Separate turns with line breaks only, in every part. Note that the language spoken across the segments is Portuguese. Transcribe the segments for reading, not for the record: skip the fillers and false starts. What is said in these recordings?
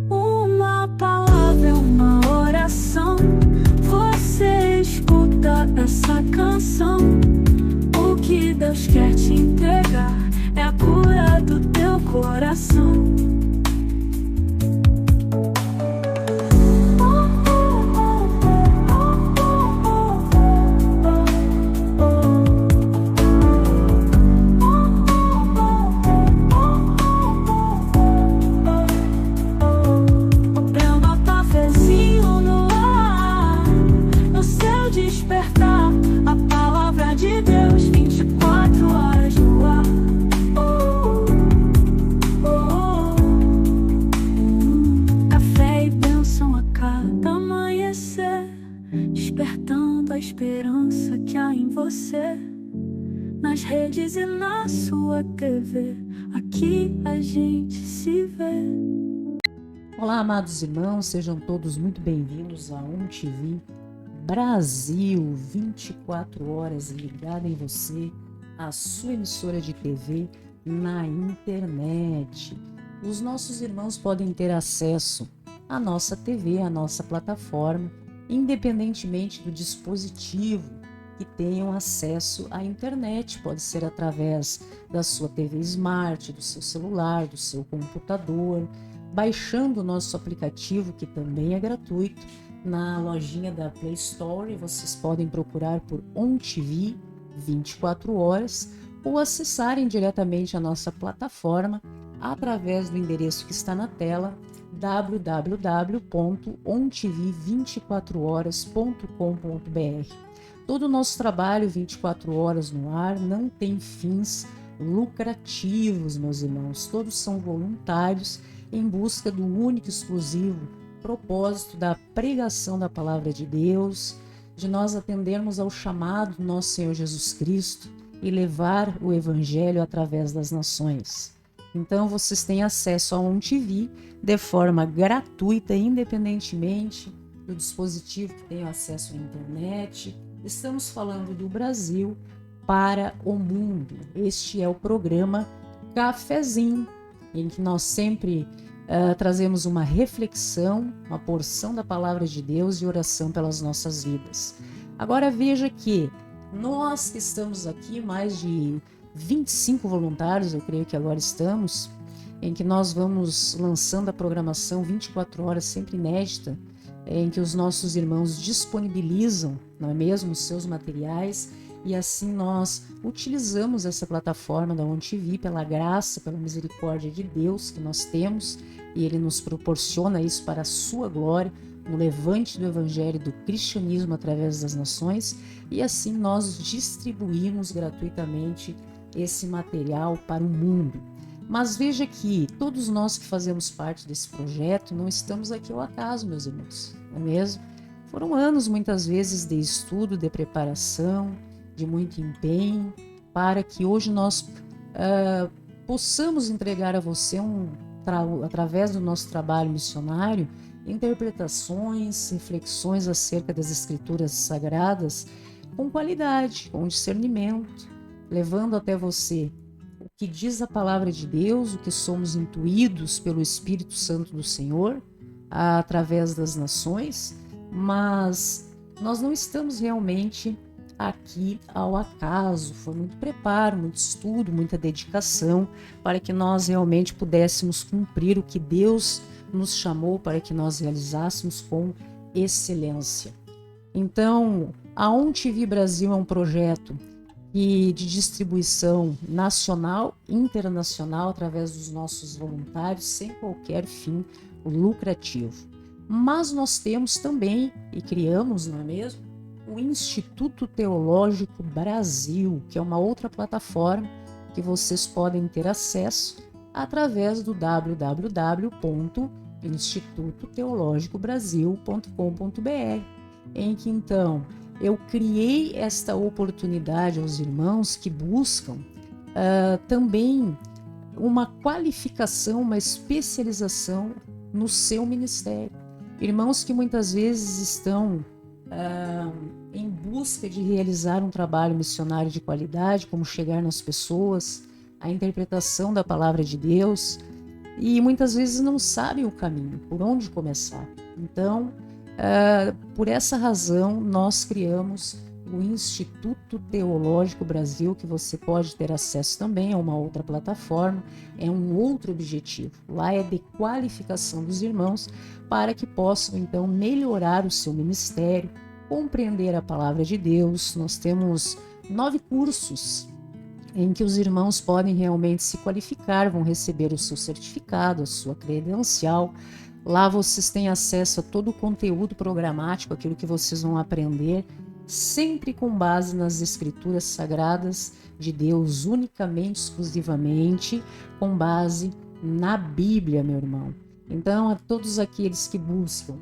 Uma palavra é uma oração. Você escuta essa canção. O que Deus quer te entregar é a cura do teu coração. Despertando a esperança que há em você, nas redes e na sua TV, aqui a gente se vê.
Olá, amados irmãos, sejam todos muito bem-vindos a ONTV Brasil, 24 horas ligada em você, a sua emissora de TV na internet. Os nossos irmãos podem ter acesso à nossa TV, à nossa plataforma, independentemente do dispositivo que tenham acesso à internet. Pode ser através da sua TV Smart, do seu celular, do seu computador, baixando o nosso aplicativo, que também é gratuito, na lojinha da Play Store. Vocês podem procurar por ONTV 24 horas ou acessarem diretamente a nossa plataforma através do endereço que está na tela, www.ontv24horas.com.br. Todo o nosso trabalho 24 horas no ar não tem fins lucrativos, meus irmãos. Todos são voluntários em busca do único e exclusivo propósito da pregação da palavra de Deus, de nós atendermos ao chamado do nosso Senhor Jesus Cristo e levar o Evangelho através das nações. Então, vocês têm acesso a ONTV de forma gratuita, independentemente do dispositivo que tenha acesso à internet. Estamos falando do Brasil para o mundo. Este é o programa Cafezinho, em que nós sempre trazemos uma reflexão, uma porção da palavra de Deus e oração pelas nossas vidas. Agora veja que nós que estamos aqui, mais de 25 voluntários, eu creio que agora estamos, em que nós vamos lançando a programação 24 horas, sempre inédita, em que os nossos irmãos disponibilizam, não é mesmo, os seus materiais, e assim nós utilizamos essa plataforma da ONTV pela graça, pela misericórdia de Deus que nós temos, e Ele nos proporciona isso para a sua glória, no levante do Evangelho do cristianismo através das nações, e assim nós distribuímos gratuitamente esse material para o mundo. Mas veja que todos nós que fazemos parte desse projeto não estamos aqui ao acaso, meus irmãos, não é mesmo? Foram anos, muitas vezes, de estudo, de preparação, de muito empenho, para que hoje nós possamos entregar a você, através do nosso trabalho missionário, interpretações, reflexões acerca das Escrituras Sagradas com qualidade, com discernimento, levando até você o que diz a palavra de Deus, o que somos intuídos pelo Espírito Santo do Senhor, através das nações, mas nós não estamos realmente aqui ao acaso. Foi muito preparo, muito estudo, muita dedicação para que nós realmente pudéssemos cumprir o que Deus nos chamou para que nós realizássemos com excelência. Então, a ONTV Brasil é um projeto de distribuição nacional e internacional através dos nossos voluntários, sem qualquer fim lucrativo. Mas nós temos também, e criamos, não é mesmo, o Instituto Teológico Brasil, que é uma outra plataforma que vocês podem ter acesso através do www.institutoteologicobrasil.com.br, em que então eu criei esta oportunidade aos irmãos que buscam também uma qualificação, uma especialização no seu ministério. Irmãos que muitas vezes estão em busca de realizar um trabalho missionário de qualidade, como chegar nas pessoas, a interpretação da palavra de Deus, e muitas vezes não sabem o caminho, por onde começar. Então, por essa razão, nós criamos o Instituto Teológico Brasil, que você pode ter acesso também a uma outra plataforma, é um outro objetivo. Lá é de qualificação dos irmãos para que possam, então, melhorar o seu ministério, compreender a palavra de Deus. Nós temos 9 cursos em que os irmãos podem realmente se qualificar, vão receber o seu certificado, a sua credencial. Lá vocês têm acesso a todo o conteúdo programático, aquilo que vocês vão aprender, sempre com base nas escrituras sagradas de Deus, unicamente, exclusivamente, com base na Bíblia, meu irmão. Então, a todos aqueles que buscam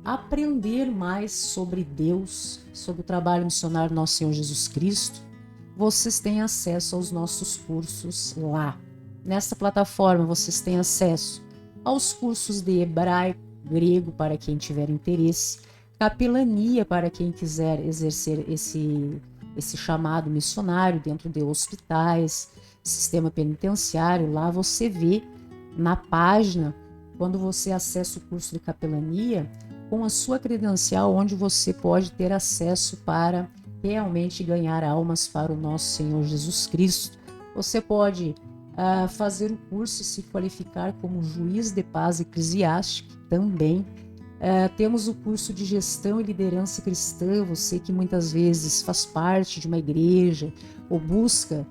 aprender mais sobre Deus, sobre o trabalho missionário do nosso Senhor Jesus Cristo, vocês têm acesso aos nossos cursos lá. Nessa plataforma vocês têm acesso aos cursos de hebraico, grego, para quem tiver interesse, capelania, para quem quiser exercer esse chamado missionário dentro de hospitais, sistema penitenciário. Lá você vê na página, quando você acessa o curso de capelania, com a sua credencial, onde você pode ter acesso para realmente ganhar almas para o nosso Senhor Jesus Cristo. Você pode fazer o curso e se qualificar como juiz de paz eclesiástico também. Temos o curso de gestão e liderança cristã. Você que muitas vezes faz parte de uma igreja ou busca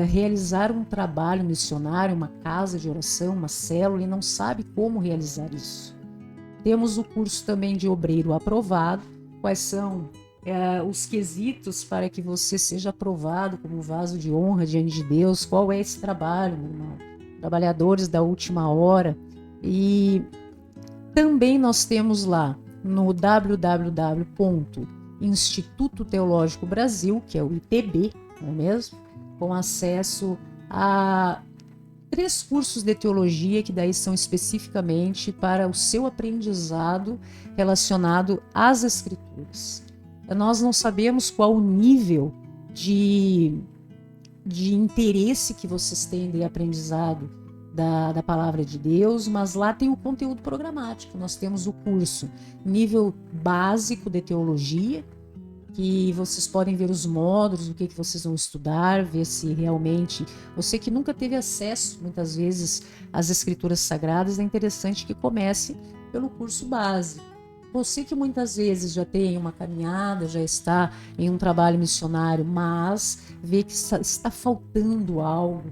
realizar um trabalho missionário, uma casa de oração, uma célula, e não sabe como realizar isso. Temos o curso também de obreiro aprovado. Quais são os quesitos para que você seja aprovado como vaso de honra diante de Deus? Qual é esse trabalho, meu irmão? Trabalhadores da última hora. E também nós temos lá no www.Instituto Teológico Brasil, que é o ITB, não é mesmo? Com acesso a 3 cursos de teologia, que daí são especificamente para o seu aprendizado relacionado às Escrituras. Nós não sabemos qual o nível de interesse que vocês têm de aprendizado da palavra de Deus, mas lá tem o conteúdo programático. Nós temos o curso nível básico de teologia, que vocês podem ver os módulos, o que vocês vão estudar, ver se realmente... Você que nunca teve acesso, muitas vezes, às Escrituras Sagradas, é interessante que comece pelo curso básico. Você que muitas vezes já tem uma caminhada, já está em um trabalho missionário, mas vê que está faltando algo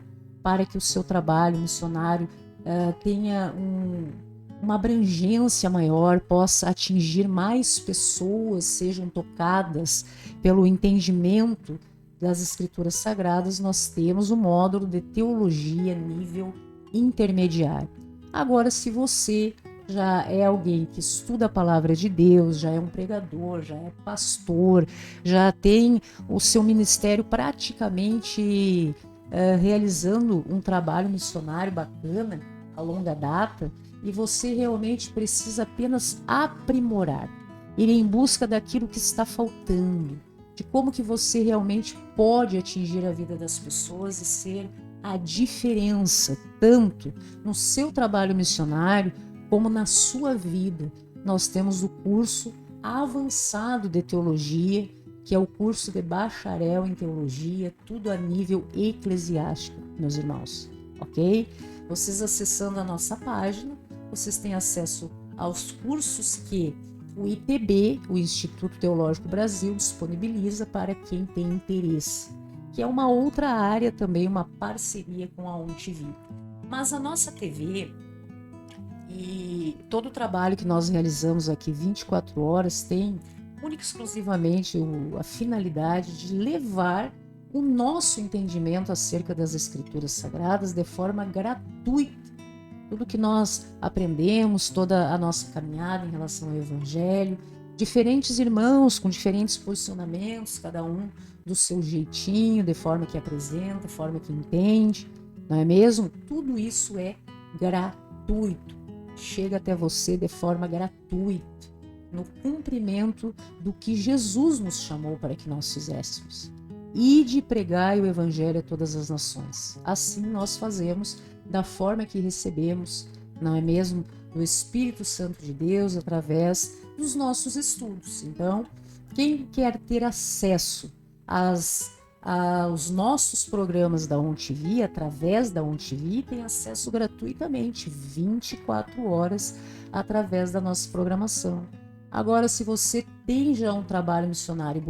para que o seu trabalho missionário tenha uma abrangência maior, possa atingir mais pessoas, sejam tocadas pelo entendimento das Escrituras Sagradas, nós temos o módulo de teologia nível intermediário. Agora, se você já é alguém que estuda a palavra de Deus, já é um pregador, já é pastor, já tem o seu ministério praticamente realizando um trabalho missionário bacana, a longa data, e você realmente precisa apenas aprimorar, ir em busca daquilo que está faltando, de como que você realmente pode atingir a vida das pessoas e ser a diferença, tanto no seu trabalho missionário, como na sua vida. Nós temos o curso avançado de teologia, que é o curso de bacharel em teologia, tudo a nível eclesiástico, meus irmãos, ok? Vocês acessando a nossa página, vocês têm acesso aos cursos que o ITB, o Instituto Teológico Brasil, disponibiliza para quem tem interesse, que é uma outra área também, uma parceria com a ONTV. Mas a nossa TV e todo o trabalho que nós realizamos aqui 24 horas tem única e exclusivamente a finalidade de levar o nosso entendimento acerca das Escrituras Sagradas de forma gratuita. Tudo que nós aprendemos, toda a nossa caminhada em relação ao Evangelho, diferentes irmãos com diferentes posicionamentos, cada um do seu jeitinho, de forma que apresenta, forma que entende, não é mesmo? Tudo isso é gratuito, chega até você de forma gratuita, no cumprimento do que Jesus nos chamou para que nós fizéssemos. E de pregar o Evangelho a todas as nações. Assim nós fazemos da forma que recebemos, não é mesmo? Do Espírito Santo de Deus através dos nossos estudos. Então, quem quer ter acesso aos nossos programas da ONTV, através da ONTV, tem acesso gratuitamente, 24 horas, através da nossa programação. Agora, se você tem já um trabalho missionário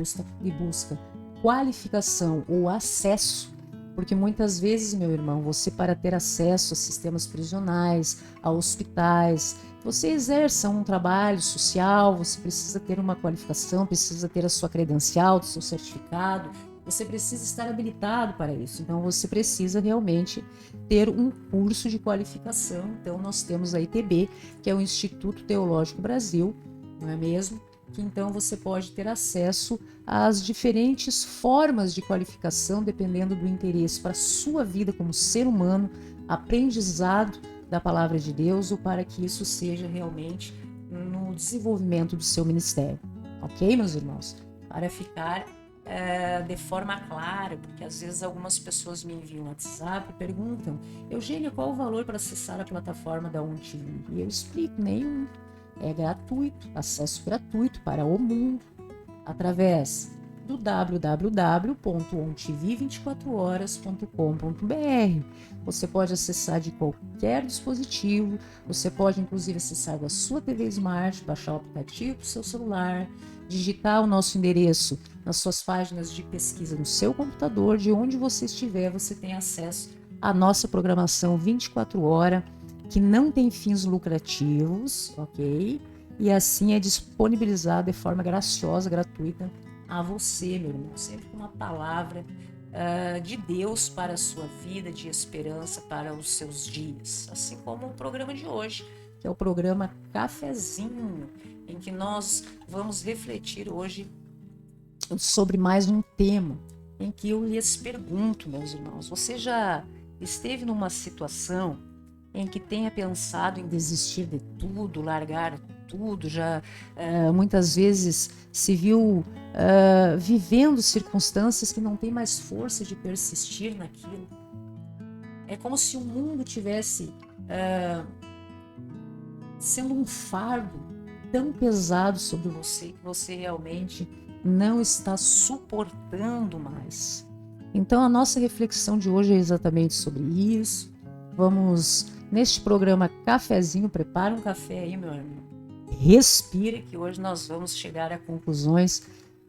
e busca qualificação ou acesso, porque muitas vezes, meu irmão, você, para ter acesso a sistemas prisionais, a hospitais, você exerça um trabalho social, você precisa ter uma qualificação, precisa ter a sua credencial, o seu certificado, você precisa estar habilitado para isso. Então, você precisa realmente ter um curso de qualificação. Então, nós temos a ITB, que é o Instituto Teológico Brasil, não é mesmo? Que então você pode ter acesso às diferentes formas de qualificação, dependendo do interesse para a sua vida como ser humano, aprendizado da palavra de Deus, ou para que isso seja realmente no desenvolvimento do seu ministério. Ok, meus irmãos? Para ficar de forma clara, porque às vezes algumas pessoas me enviam no WhatsApp e perguntam: Eugênia, qual o valor para acessar a plataforma da ONTV? E eu explico: nenhum. É gratuito, acesso gratuito para o mundo, através do www.ontv24horas.com.br. Você pode acessar de qualquer dispositivo, você pode inclusive acessar da sua TV Smart, baixar o aplicativo do seu celular, digitar o nosso endereço nas suas páginas de pesquisa no seu computador, de onde você estiver, você tem acesso à nossa programação 24 horas, que não tem fins lucrativos, ok? E assim é disponibilizado de forma graciosa, gratuita a você, meu irmão, sempre com uma palavra de Deus para a sua vida, de esperança para os seus dias. Assim como o programa de hoje, que é o programa Cafezinho, em que nós vamos refletir hoje sobre mais um tema, em que eu lhes pergunto, meus irmãos, você já esteve numa situação em que tenha pensado em desistir de tudo, largar tudo, já muitas vezes se viu vivendo circunstâncias que não tem mais força de persistir naquilo? É como se o mundo tivesse sendo um fardo tão pesado sobre você que você realmente não está suportando mais. Então a nossa reflexão de hoje é exatamente sobre isso. Vamos, neste programa Cafezinho, prepara um café aí, meu irmão. Respire, que hoje nós vamos chegar a conclusões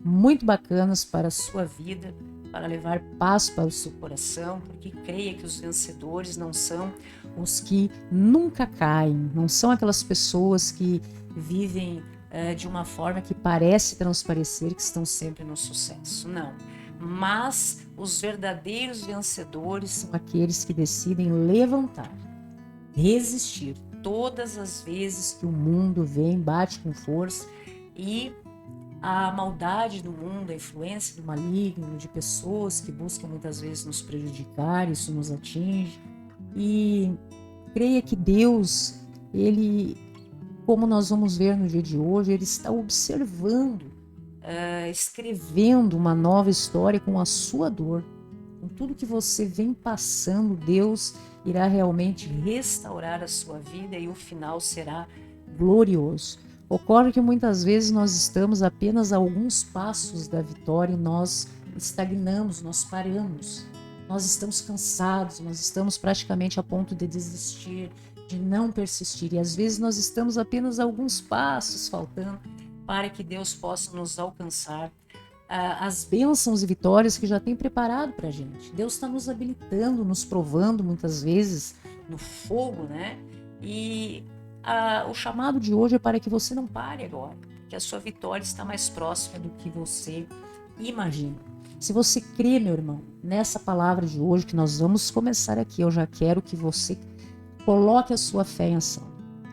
muito bacanas para a sua vida, para levar paz para o seu coração, porque creia que os vencedores não são os que nunca caem, não são aquelas pessoas que vivem de uma forma que parece transparecer que estão sempre no sucesso, não. Mas os verdadeiros vencedores são aqueles que decidem levantar, resistir todas as vezes que o mundo vem, bate com força e a maldade do mundo, a influência do maligno, de pessoas que buscam muitas vezes nos prejudicar, isso nos atinge. E creia que Deus, Ele, como nós vamos ver no dia de hoje, Ele está observando, escrevendo uma nova história com a sua dor. Com tudo que você vem passando, Deus irá realmente restaurar a sua vida e o final será glorioso. Ocorre que muitas vezes nós estamos apenas a alguns passos da vitória e nós estagnamos, nós paramos. Nós estamos cansados, nós estamos praticamente a ponto de desistir, de não persistir. E às vezes nós estamos apenas a alguns passos faltando para que Deus possa nos alcançar as bênçãos e vitórias que já tem preparado para a gente. Deus está nos habilitando, nos provando muitas vezes no fogo, né? E o chamado de hoje é para que você não pare agora, que a sua vitória está mais próxima do que você imagina. Se você crê, meu irmão, nessa palavra de hoje que nós vamos começar aqui, eu já quero que você coloque a sua fé em ação.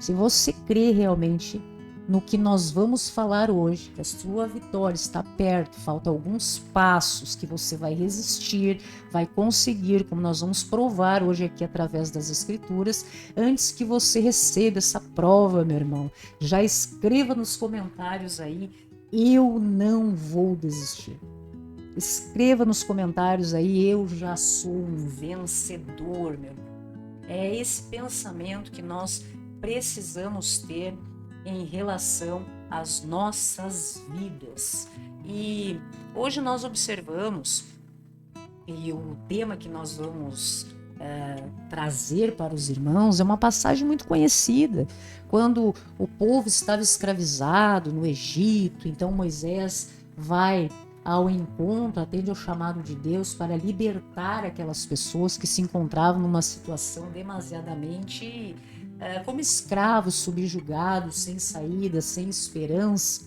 Se você crê realmente no que nós vamos falar hoje, que a sua vitória está perto, faltam alguns passos que você vai resistir, vai conseguir, como nós vamos provar hoje aqui através das escrituras, antes que você receba essa prova, meu irmão, já escreva nos comentários aí: eu não vou desistir. Escreva nos comentários aí: eu já sou um vencedor, meu irmão. É esse pensamento que nós precisamos ter em relação às nossas vidas. E hoje nós observamos, e o tema que nós vamos trazer para os irmãos é uma passagem muito conhecida. Quando o povo estava escravizado no Egito, então Moisés vai ao encontro, atende ao chamado de Deus para libertar aquelas pessoas que se encontravam numa situação demasiadamente como escravos, subjugados, sem saída, sem esperança.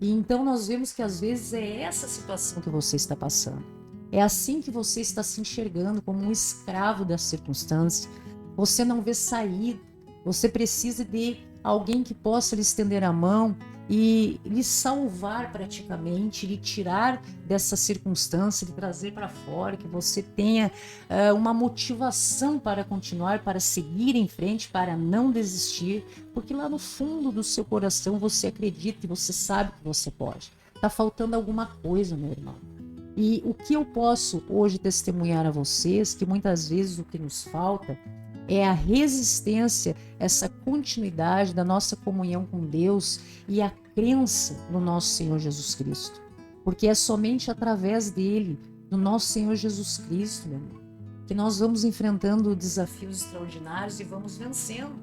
E então nós vemos que às vezes é essa situação que você está passando. É assim que você está se enxergando, como um escravo das circunstâncias. Você não vê saída. Você precisa de alguém que possa lhe estender a mão e lhe salvar praticamente, lhe tirar dessa circunstância, lhe trazer para fora, que você tenha uma motivação para continuar, para seguir em frente, para não desistir, porque lá no fundo do seu coração você acredita e você sabe que você pode. Está faltando alguma coisa, meu irmão. E o que eu posso hoje testemunhar a vocês, que muitas vezes o que nos falta é a resistência, essa continuidade da nossa comunhão com Deus e a crença no nosso Senhor Jesus Cristo. Porque é somente através dele, do nosso Senhor Jesus Cristo, meu irmão, que nós vamos enfrentando desafios extraordinários e vamos vencendo.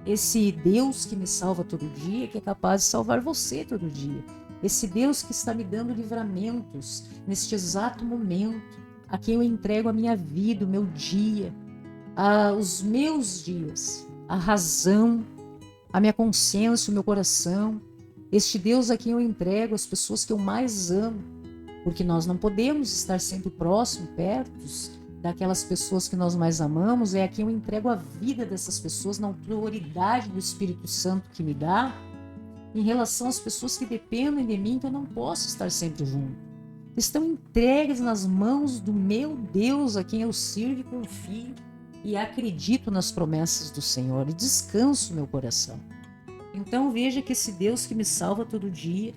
Esse Deus que me salva todo dia, que é capaz de salvar você todo dia. Esse Deus que está me dando livramentos neste exato momento, a quem eu entrego a minha vida, o meu dia, os meus dias, a razão, a minha consciência, o meu coração. Este Deus a quem eu entrego as pessoas que eu mais amo, porque nós não podemos estar sempre próximos, perto daquelas pessoas que nós mais amamos. É a quem eu entrego a vida dessas pessoas na autoridade do Espírito Santo que me dá. Em relação às pessoas que dependem de mim, que eu não posso estar sempre junto. Estão entregues nas mãos do meu Deus, a quem eu sirvo e confio, e acredito nas promessas do Senhor, e descanso meu coração. Então veja que esse Deus que me salva todo dia,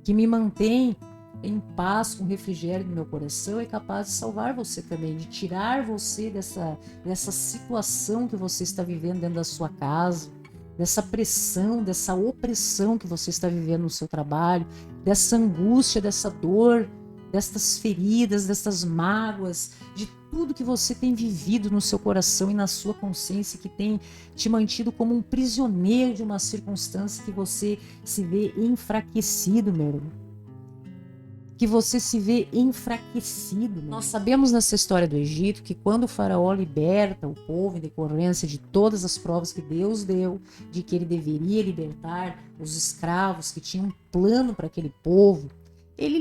que me mantém em paz, com refrigério no meu coração, é capaz de salvar você também, de tirar você dessa situação que você está vivendo dentro da sua casa, dessa pressão, dessa opressão que você está vivendo no seu trabalho, dessa angústia, dessa dor, dessas feridas, dessas mágoas, de tudo que você tem vivido no seu coração e na sua consciência, que tem te mantido como um prisioneiro de uma circunstância que você se vê enfraquecido, meu irmão. Que você se vê enfraquecido. Nós sabemos nessa história do Egito que quando o faraó liberta o povo em decorrência de todas as provas que Deus deu, de que ele deveria libertar os escravos, que tinham um plano para aquele povo, ele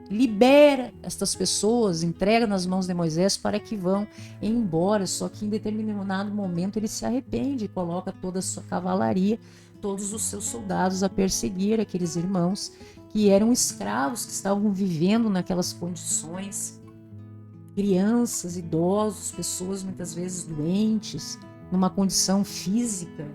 libera estas pessoas, entrega nas mãos de Moisés para que vão embora, só que em determinado momento ele se arrepende e coloca toda a sua cavalaria, todos os seus soldados a perseguir aqueles irmãos que eram escravos, que estavam vivendo naquelas condições, crianças, idosos, pessoas muitas vezes doentes, numa condição física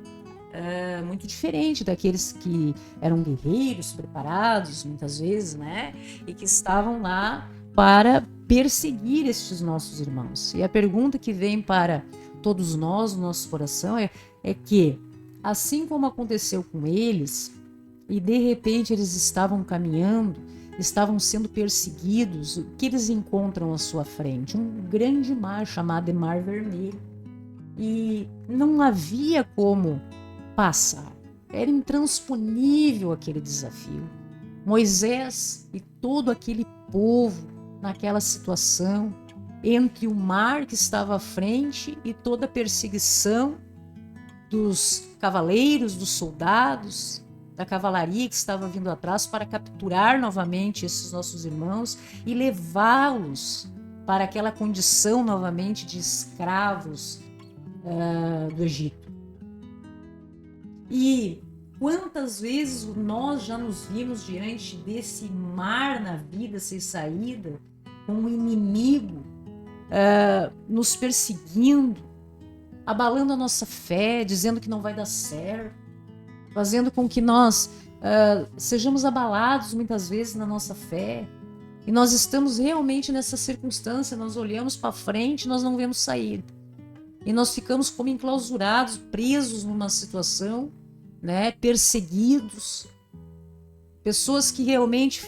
muito diferente daqueles que eram guerreiros, preparados muitas vezes, né? E que estavam lá para perseguir estes nossos irmãos. E a pergunta que vem para todos nós, no nosso coração, é que, assim como aconteceu com eles, e de repente eles estavam caminhando, estavam sendo perseguidos, o que eles encontram à sua frente? Um grande mar chamado Mar Vermelho. E não havia como passar. Era intransponível aquele desafio. Moisés e todo aquele povo naquela situação, entre o mar que estava à frente e toda a perseguição dos cavaleiros, dos soldados, da cavalaria que estava vindo atrás para capturar novamente esses nossos irmãos e levá-los para aquela condição novamente de escravos do Egito. E quantas vezes nós já nos vimos diante desse mar na vida sem saída, com um inimigo nos perseguindo, abalando a nossa fé, dizendo que não vai dar certo, fazendo com que nós sejamos abalados muitas vezes na nossa fé. E nós estamos realmente nessa circunstância, nós olhamos para frente e nós não vemos saída. e nós ficamos como enclausurados, presos numa situação, né, perseguidos. Pessoas que realmente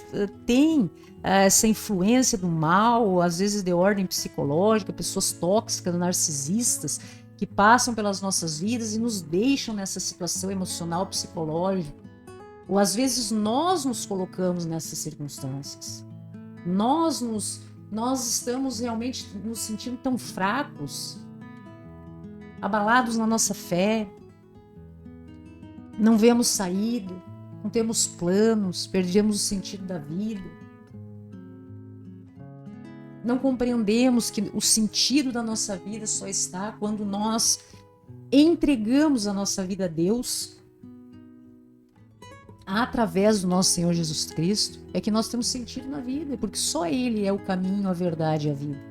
têm essa influência do mal, às vezes de ordem psicológica, pessoas tóxicas, narcisistas, que passam pelas nossas vidas e nos deixam nessa situação emocional, psicológica. Ou às vezes nós nos colocamos nessas circunstâncias. Nós estamos realmente nos sentindo tão fracos, abalados na nossa fé, não vemos saída, não temos planos, perdemos o sentido da vida. Não compreendemos que o sentido da nossa vida só está quando nós entregamos a nossa vida a Deus, através do nosso Senhor Jesus Cristo, é que nós temos sentido na vida, porque só Ele é o caminho, a verdade e a vida.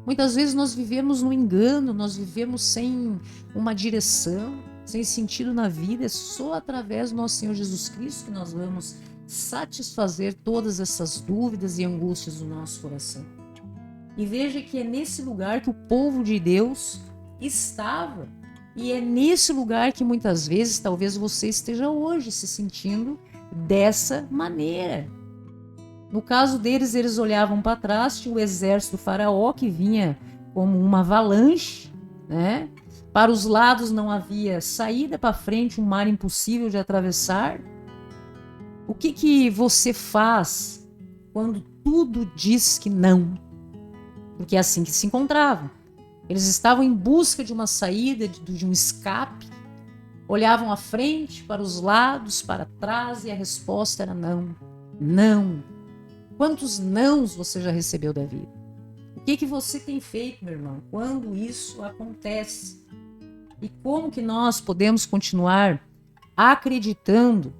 Muitas vezes nós vivemos no engano, nós vivemos sem uma direção, sem sentido na vida. É só através do nosso Senhor Jesus Cristo que nós vamos satisfazer todas essas dúvidas e angústias do nosso coração. E veja que é nesse lugar que o povo de Deus estava. E é nesse lugar que muitas vezes talvez você esteja hoje se sentindo dessa maneira. No caso deles, eles olhavam para trás, tinha o exército do faraó que vinha como uma avalanche, né? Para os lados não havia saída, para frente um mar impossível de atravessar. O que você faz quando tudo diz que não? Porque é assim que se encontravam. Eles estavam em busca de uma saída, de um escape. Olhavam à frente, para os lados, para trás, e a resposta era não. Não. Quantos nãos você já recebeu da vida? O que você tem feito, meu irmão, quando isso acontece? E como que nós podemos continuar acreditando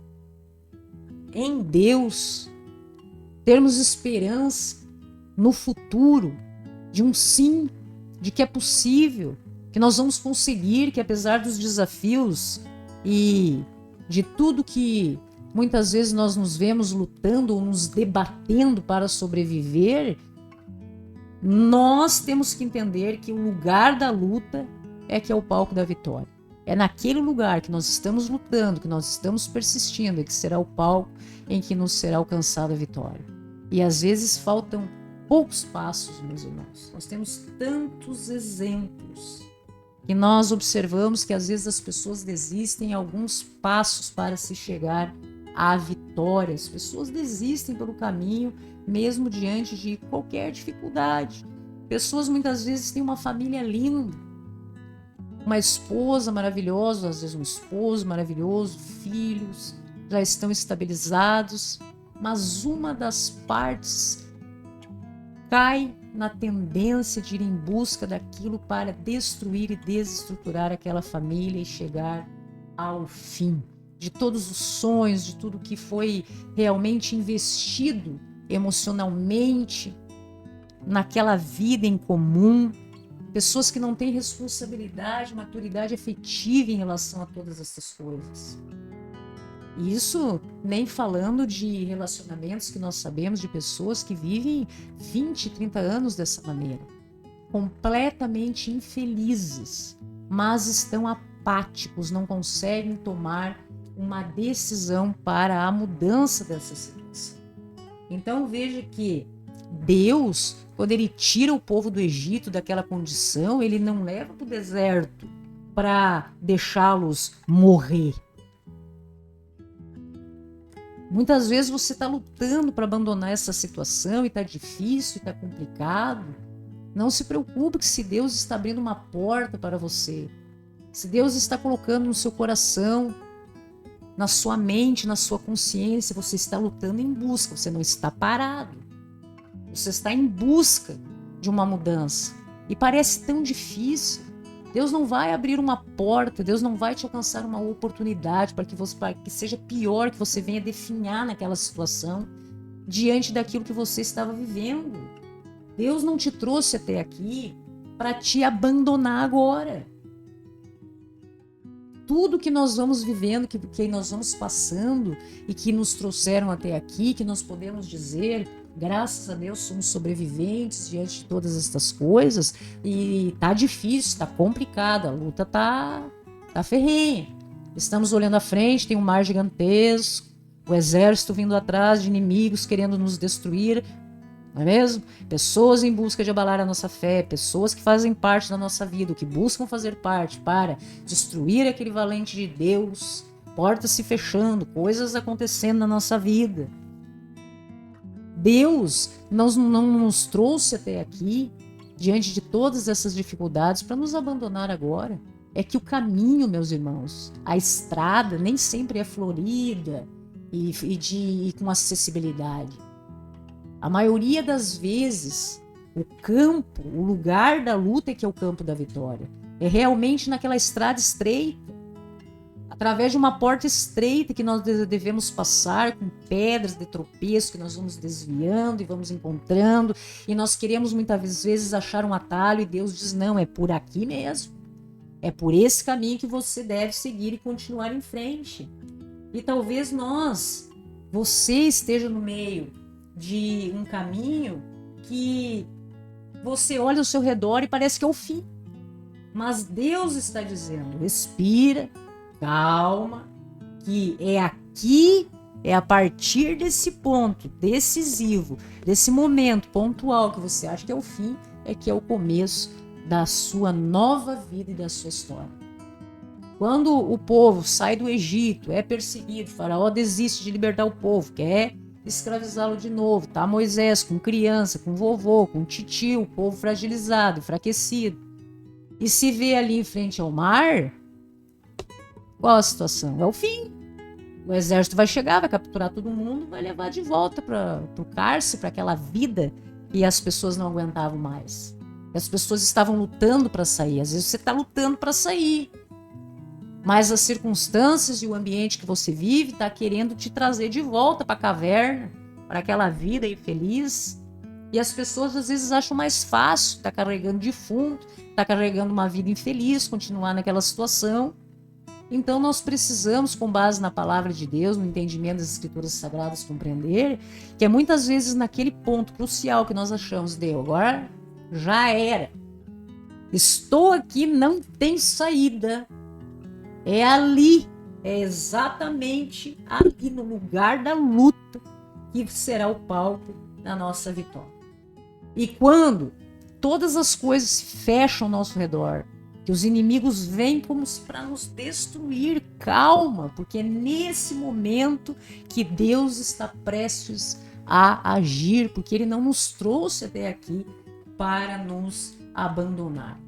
em Deus, termos esperança no futuro, de um sim, de que é possível, que nós vamos conseguir, que apesar dos desafios e de tudo que muitas vezes nós nos vemos lutando ou nos debatendo para sobreviver, nós temos que entender que o lugar da luta é que é o palco da vitória. É naquele lugar que nós estamos lutando, que nós estamos persistindo, é que será o palco em que nos será alcançada a vitória. E às vezes faltam poucos passos, meus irmãos. Nós temos tantos exemplos que nós observamos que às vezes as pessoas desistem em alguns passos para se chegar à vitória. As pessoas desistem pelo caminho, mesmo diante de qualquer dificuldade. Pessoas muitas vezes têm uma família linda, uma esposa maravilhosa, às vezes um esposo maravilhoso, filhos, já estão estabilizados, mas uma das partes cai na tendência de ir em busca daquilo para destruir e desestruturar aquela família e chegar ao fim de todos os sonhos, de tudo que foi realmente investido emocionalmente naquela vida em comum. Pessoas que não têm responsabilidade, maturidade afetiva em relação a todas essas coisas. Isso nem falando de relacionamentos que nós sabemos de pessoas que vivem 20, 30 anos dessa maneira, completamente infelizes, mas estão apáticos, não conseguem tomar uma decisão para a mudança dessa situação. Então veja que Deus, quando ele tira o povo do Egito daquela condição, ele não leva para o deserto para deixá-los morrer. Muitas vezes você está lutando para abandonar essa situação e está difícil, está complicado. Não se preocupe que se Deus está abrindo uma porta para você, se Deus está colocando no seu coração, na sua mente, na sua consciência, você está lutando em busca, você não está parado. Você está em busca de uma mudança. E parece tão difícil. Deus não vai abrir uma porta, Deus não vai te alcançar uma oportunidade para que seja pior, que você venha definhar naquela situação diante daquilo que você estava vivendo. Deus não te trouxe até aqui para te abandonar agora. Tudo que nós vamos vivendo, que nós vamos passando e que nos trouxeram até aqui, que nós podemos dizer Graças a Deus somos sobreviventes diante de todas estas coisas e tá difícil, tá complicado, a luta tá ferrenha. Estamos olhando à frente, tem um mar gigantesco, o exército vindo atrás de inimigos querendo nos destruir, não é mesmo? Pessoas em busca de abalar a nossa fé, pessoas que fazem parte da nossa vida, que buscam fazer parte para destruir aquele valente de Deus, portas se fechando, coisas acontecendo na nossa vida. Deus não nos trouxe até aqui, diante de todas essas dificuldades, para nos abandonar agora. É que o caminho, meus irmãos, a estrada nem sempre é florida e com acessibilidade. A maioria das vezes, o campo, o lugar da luta é que é o campo da vitória. É realmente naquela estrada estreita, através de uma porta estreita que nós devemos passar, com pedras de tropeço que nós vamos desviando e vamos encontrando, e nós queremos muitas vezes achar um atalho e Deus diz, não, é por aqui mesmo. É por esse caminho que você deve seguir e continuar em frente. E talvez você esteja no meio de um caminho que você olha ao seu redor e parece que é o fim. Mas Deus está dizendo, respira, calma, que é aqui, é a partir desse ponto decisivo, desse momento pontual que você acha que é o fim, é que é o começo da sua nova vida e da sua história. Quando o povo sai do Egito, é perseguido, Faraó desiste de libertar o povo, quer escravizá-lo de novo, tá Moisés com criança, com vovô, com titio, o povo fragilizado, enfraquecido, e se vê ali em frente ao mar. Qual a situação? É o fim. O exército vai chegar, vai capturar todo mundo, vai levar de volta para o cárcere, para aquela vida que as pessoas não aguentavam mais. As pessoas estavam lutando para sair. Às vezes você está lutando para sair, mas as circunstâncias e o ambiente que você vive está querendo te trazer de volta para a caverna, para aquela vida infeliz. E as pessoas às vezes acham mais fácil estar carregando defunto, estar carregando uma vida infeliz, continuar naquela situação. Então nós precisamos, com base na palavra de Deus, no entendimento das escrituras sagradas, compreender que é muitas vezes naquele ponto crucial que nós achamos, Deus, agora já era. Estou aqui, não tem saída. É ali, é exatamente ali no lugar da luta que será o palco da nossa vitória. E quando todas as coisas se fecham ao nosso redor, que os inimigos vêm como para nos destruir, calma, porque é nesse momento que Deus está prestes a agir, porque Ele não nos trouxe até aqui para nos abandonar.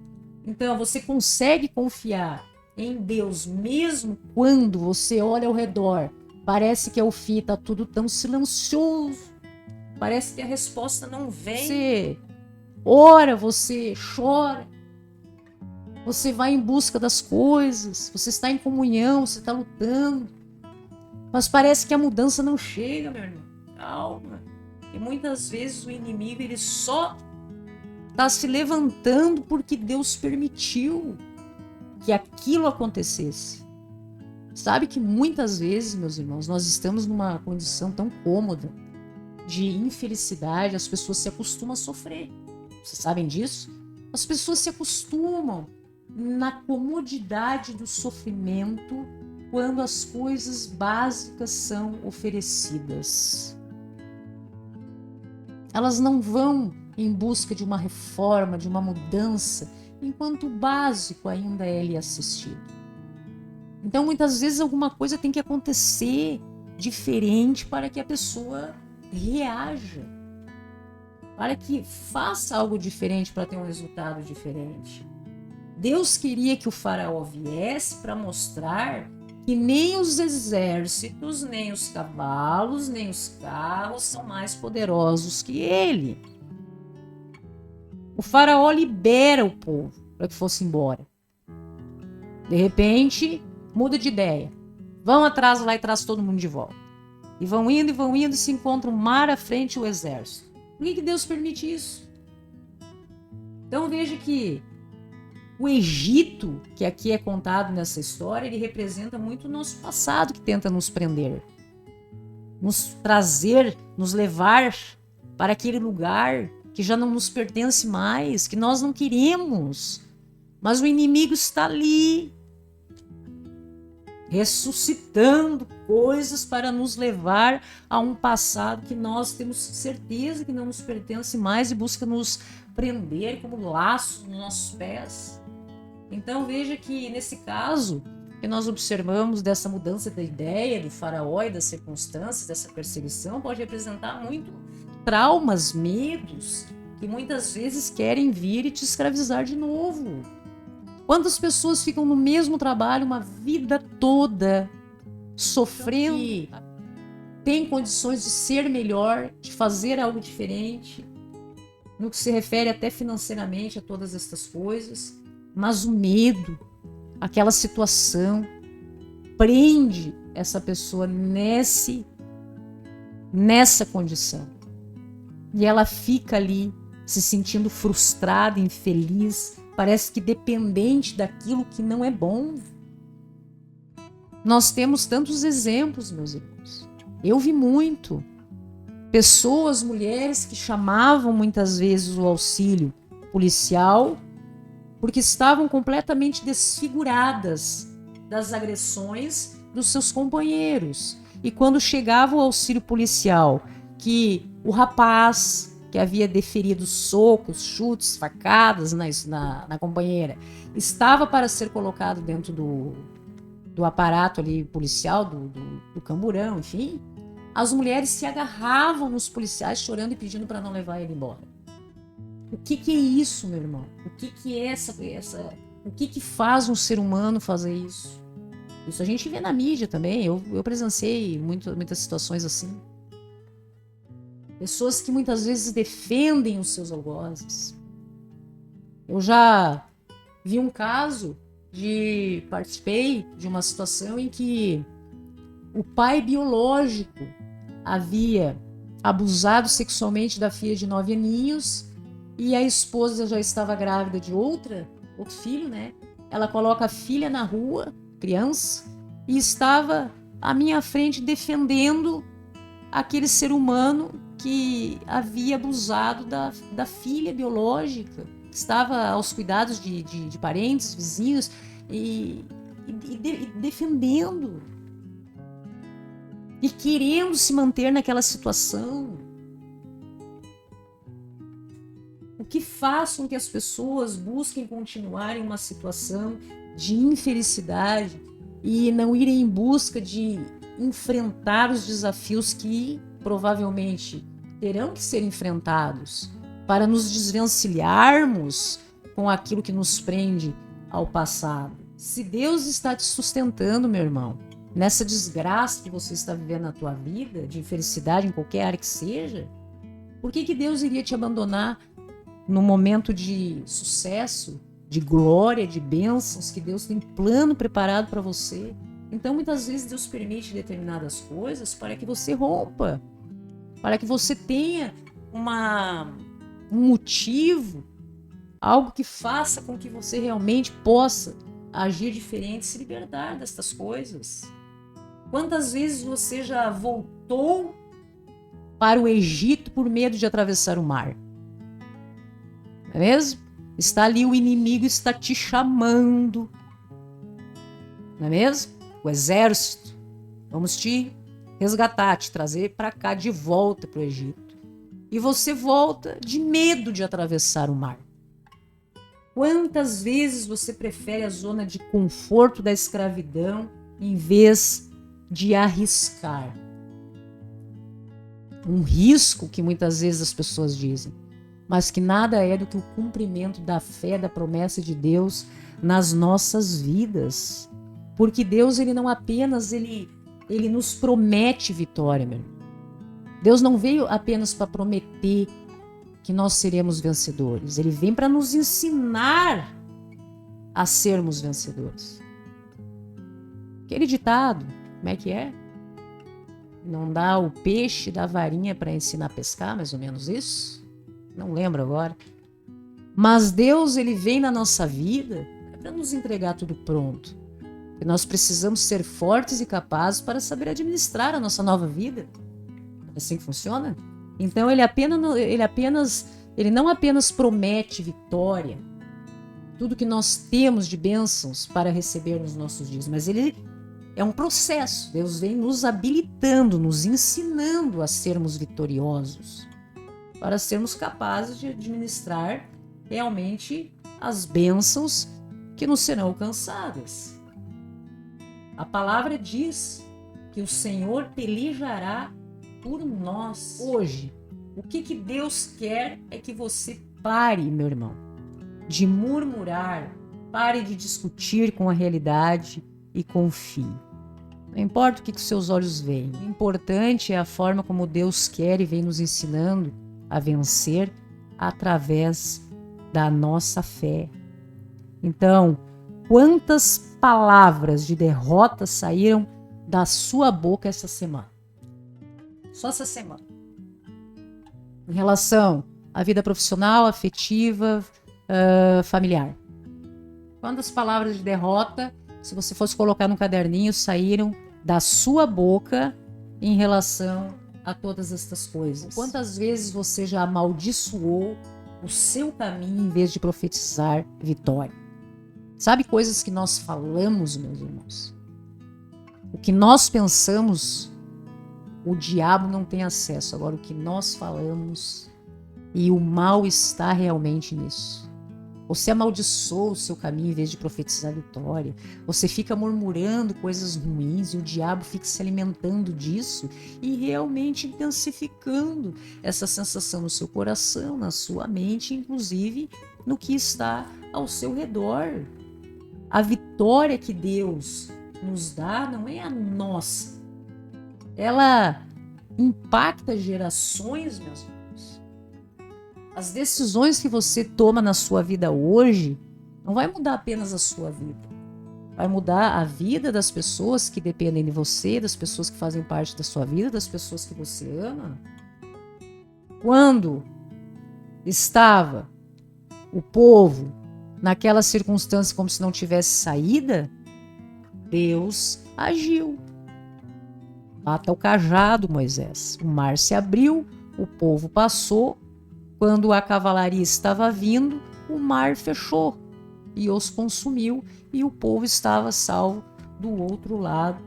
Então você consegue confiar em Deus mesmo quando você olha ao redor, parece que é o fim, está tudo tão silencioso, parece que a resposta não vem. Você ora, você chora, você vai em busca das coisas, você está em comunhão, você está lutando, mas parece que a mudança não chega, meu irmão. Calma. E muitas vezes o inimigo ele só está se levantando porque Deus permitiu que aquilo acontecesse. Sabe que muitas vezes, meus irmãos, nós estamos numa condição tão cômoda de infelicidade, as pessoas se acostumam a sofrer. Vocês sabem disso? As pessoas se acostumam na comodidade do sofrimento quando as coisas básicas são oferecidas. Elas não vão em busca de uma reforma, de uma mudança, enquanto o básico ainda é lhe assistido. Então, muitas vezes, alguma coisa tem que acontecer diferente para que a pessoa reaja, para que faça algo diferente para ter um resultado diferente. Deus queria que o faraó viesse para mostrar que nem os exércitos, nem os cavalos, nem os carros são mais poderosos que ele. O faraó libera o povo para que fosse embora. De repente, muda de ideia. Vão atrás lá e traz todo mundo de volta. E vão indo e se encontra o mar à frente e o exército. Por que Deus permite isso? Então veja que o Egito, que aqui é contado nessa história, ele representa muito o nosso passado que tenta nos prender. Nos trazer, nos levar para aquele lugar que já não nos pertence mais, que nós não queremos. Mas o inimigo está ali, ressuscitando coisas para nos levar a um passado que nós temos certeza que não nos pertence mais e busca nos prender como laço nos nossos pés. Então veja que nesse caso que nós observamos dessa mudança da ideia do faraó e das circunstâncias, dessa perseguição, pode representar muito traumas, medos, que muitas vezes querem vir e te escravizar de novo. Quantas pessoas ficam no mesmo trabalho uma vida toda, sofrendo, tem condições de ser melhor, de fazer algo diferente, no que se refere até financeiramente a todas estas coisas, mas o medo, aquela situação, prende essa pessoa nessa condição. E ela fica ali se sentindo frustrada, infeliz, parece que dependente daquilo que não é bom. Nós temos tantos exemplos, meus irmãos. Eu vi muito. Pessoas, mulheres que chamavam muitas vezes o auxílio policial porque estavam completamente desfiguradas das agressões dos seus companheiros. E quando chegava o auxílio policial, que o rapaz que havia deferido socos, chutes, facadas na companheira, estava para ser colocado dentro do aparato ali policial, do camburão, enfim, as mulheres se agarravam nos policiais chorando e pedindo para não levar ele embora. O que é isso, meu irmão? O que é o que faz um ser humano fazer isso? Isso a gente vê na mídia também. Eu presenciei muitas situações assim. Pessoas que muitas vezes defendem os seus algozes. Eu já vi um caso participei de uma situação em que o pai biológico havia abusado sexualmente da filha de 9 aninhos e a esposa já estava grávida de outro filho, né? Ela coloca a filha na rua, criança, e estava à minha frente defendendo aquele ser humano que havia abusado da filha biológica, que estava aos cuidados de parentes, vizinhos, e defendendo e querendo se manter naquela situação. O que faz com que as pessoas busquem continuar em uma situação de infelicidade e não irem em busca de enfrentar os desafios que provavelmente terão que ser enfrentados para nos desvencilharmos com aquilo que nos prende ao passado? Se Deus está te sustentando, meu irmão, nessa desgraça que você está vivendo na tua vida, de infelicidade em qualquer área que seja, por que Deus iria te abandonar no momento de sucesso, de glória, de bênçãos que Deus tem plano preparado para você? Então, muitas vezes Deus permite determinadas coisas para que você rompa, para que você tenha um motivo, algo que faça com que você realmente possa agir diferente, se libertar destas coisas. Quantas vezes você já voltou para o Egito por medo de atravessar o mar? Não é mesmo? Está ali, o inimigo está te chamando. Não é mesmo? O exército, vamos te resgatar, te trazer para cá de volta para o Egito. E você volta de medo de atravessar o mar. Quantas vezes você prefere a zona de conforto da escravidão em vez de arriscar? Um risco que muitas vezes as pessoas dizem, mas que nada é do que o cumprimento da fé, da promessa de Deus nas nossas vidas. Porque Deus, ele não apenas ele nos promete vitória, meu irmão. Deus não veio apenas para prometer que nós seremos vencedores. Ele vem para nos ensinar a sermos vencedores. Aquele ditado, como é que é? Não dá o peixe da varinha para ensinar a pescar, mais ou menos isso? Não lembro agora. Mas Deus, ele vem na nossa vida para nos entregar tudo pronto. E nós precisamos ser fortes e capazes para saber administrar a nossa nova vida. É assim que funciona? Então ele não apenas promete vitória, tudo que nós temos de bênçãos para receber nos nossos dias, mas ele é um processo. Deus vem nos habilitando, nos ensinando a sermos vitoriosos, para sermos capazes de administrar realmente as bênçãos que nos serão alcançadas. A palavra diz que o Senhor pelejará por nós. Hoje, o que Deus quer é que você pare, meu irmão, de murmurar, pare de discutir com a realidade e confie. Não importa o que os seus olhos veem, o importante é a forma como Deus quer e vem nos ensinando a vencer através da nossa fé. Então, quantas palavras de derrota saíram da sua boca essa semana? Só essa semana. Em relação à vida profissional, afetiva, familiar. Quantas palavras de derrota, se você fosse colocar no caderninho, saíram da sua boca em relação a todas estas coisas? Quantas vezes você já amaldiçoou o seu caminho em vez de profetizar vitória? Sabe coisas que nós falamos, meus irmãos? O que nós pensamos, o diabo não tem acesso. Agora, o que nós falamos, e o mal está realmente nisso. Você amaldiçoa o seu caminho em vez de profetizar vitória. Você fica murmurando coisas ruins e o diabo fica se alimentando disso e realmente intensificando essa sensação no seu coração, na sua mente, inclusive no que está ao seu redor. A vitória que Deus nos dá não é a nossa. Ela impacta gerações, meus irmãos. As decisões que você toma na sua vida hoje não vai mudar apenas a sua vida. Vai mudar a vida das pessoas que dependem de você, das pessoas que fazem parte da sua vida, das pessoas que você ama. Quando estava o povo naquela circunstância como se não tivesse saída, Deus agiu. Bata o cajado, Moisés. O mar se abriu, o povo passou. Quando a cavalaria estava vindo, o mar fechou e os consumiu e o povo estava salvo do outro lado,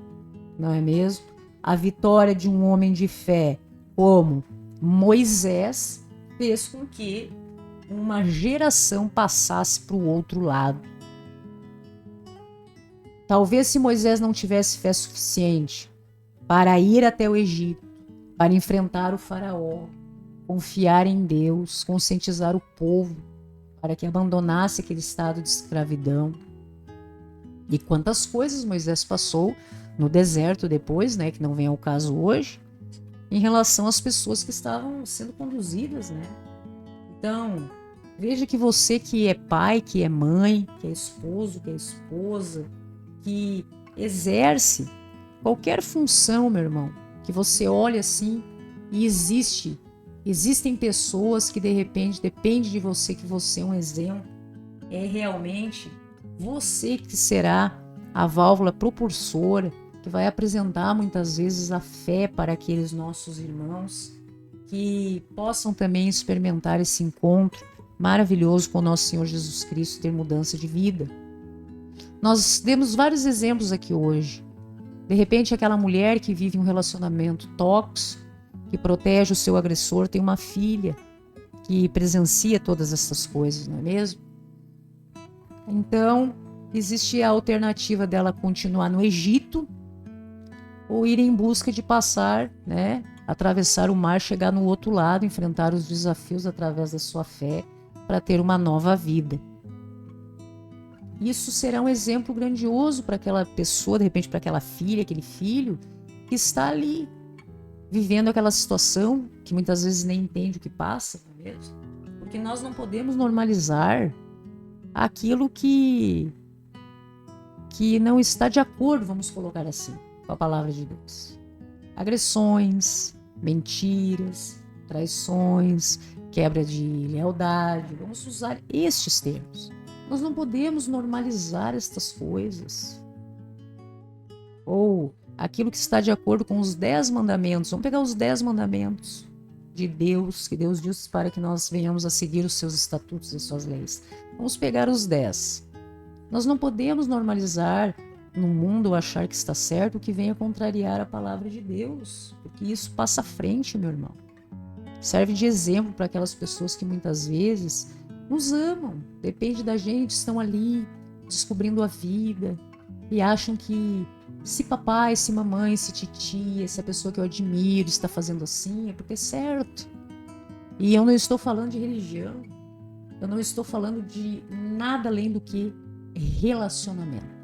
não é mesmo? A vitória de um homem de fé como Moisés fez com que uma geração passasse para o outro lado. Talvez se Moisés não tivesse fé suficiente para ir até o Egito, para enfrentar o faraó, confiar em Deus, conscientizar o povo para que abandonasse aquele estado de escravidão. E quantas coisas Moisés passou no deserto depois, né, que não vem ao caso hoje, em relação às pessoas que estavam sendo conduzidas, né? Então, veja que você que é pai, que é mãe, que é esposo, que é esposa, que exerce qualquer função, meu irmão, que você olha assim e existem pessoas que de repente depende de você, que você é um exemplo. É realmente você que será a válvula propulsora, que vai apresentar muitas vezes a fé para aqueles nossos irmãos que possam também experimentar esse encontro maravilhoso com o nosso Senhor Jesus Cristo, ter mudança de vida. Nós demos vários exemplos aqui hoje. De repente, aquela mulher que vive um relacionamento tóxico, que protege o seu agressor, tem uma filha que presencia todas essas coisas, não é mesmo? Então, existe a alternativa dela continuar no Egito ou ir em busca de passar, né, atravessar o mar, chegar no outro lado, enfrentar os desafios através da sua fé para ter uma nova vida. Isso será um exemplo grandioso para aquela pessoa, de repente para aquela filha, aquele filho que está ali, vivendo aquela situação que muitas vezes nem entende o que passa, não é mesmo? Porque nós não podemos normalizar aquilo que não está de acordo, vamos colocar assim, com a palavra de Deus. Agressões, mentiras, traições, quebra de lealdade, vamos usar estes termos. Nós não podemos normalizar estas coisas. Ou aquilo que está de acordo com os 10 mandamentos. Vamos pegar os 10 mandamentos de Deus, que Deus diz para que nós venhamos a seguir os seus estatutos e suas leis. Vamos pegar os 10. Nós não podemos normalizar no mundo ou achar que está certo o que venha contrariar a palavra de Deus, porque isso passa à frente, meu irmão. Serve de exemplo para aquelas pessoas que muitas vezes nos amam, depende da gente, estão ali descobrindo a vida e acham que se papai, se mamãe, se titia, se a pessoa que eu admiro está fazendo assim, é porque é certo. E eu não estou falando de religião, eu não estou falando de nada além do que relacionamento.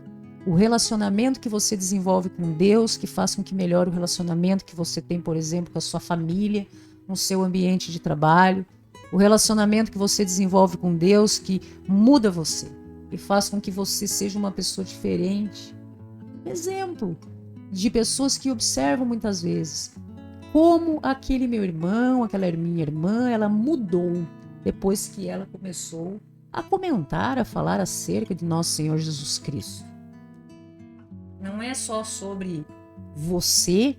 O relacionamento que você desenvolve com Deus, que faz com que melhore o relacionamento que você tem, por exemplo, com a sua família, no seu ambiente de trabalho. O relacionamento que você desenvolve com Deus, que muda você e faz com que você seja uma pessoa diferente. Exemplo de pessoas que observam muitas vezes como aquele meu irmão, aquela minha irmã, ela mudou depois que ela começou a comentar, a falar acerca de nosso Senhor Jesus Cristo. Não é só sobre você,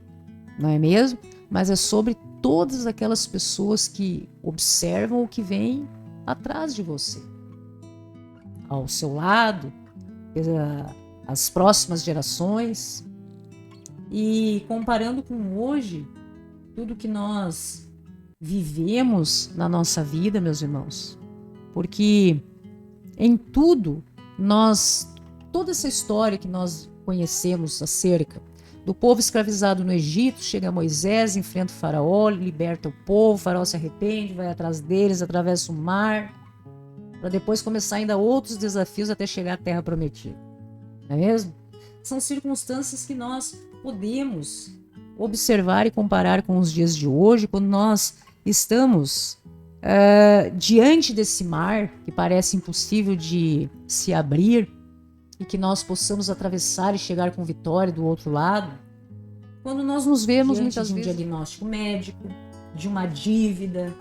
não é mesmo? Mas é sobre todas aquelas pessoas que observam o que vem atrás de você. Ao seu lado, as próximas gerações. E comparando com hoje, tudo que nós vivemos na nossa vida, meus irmãos. Porque em tudo, toda essa história que nós conhecemos acerca do povo escravizado no Egito, chega Moisés, enfrenta o faraó, liberta o povo, o faraó se arrepende, vai atrás deles, atravessa o mar, para depois começar ainda outros desafios até chegar à terra prometida. Não é mesmo? São circunstâncias que nós podemos observar e comparar com os dias de hoje, quando nós estamos diante desse mar que parece impossível de se abrir, e que nós possamos atravessar e chegar com vitória do outro lado, quando nós nos vemos muitas vezes de um diagnóstico médico, de uma dívida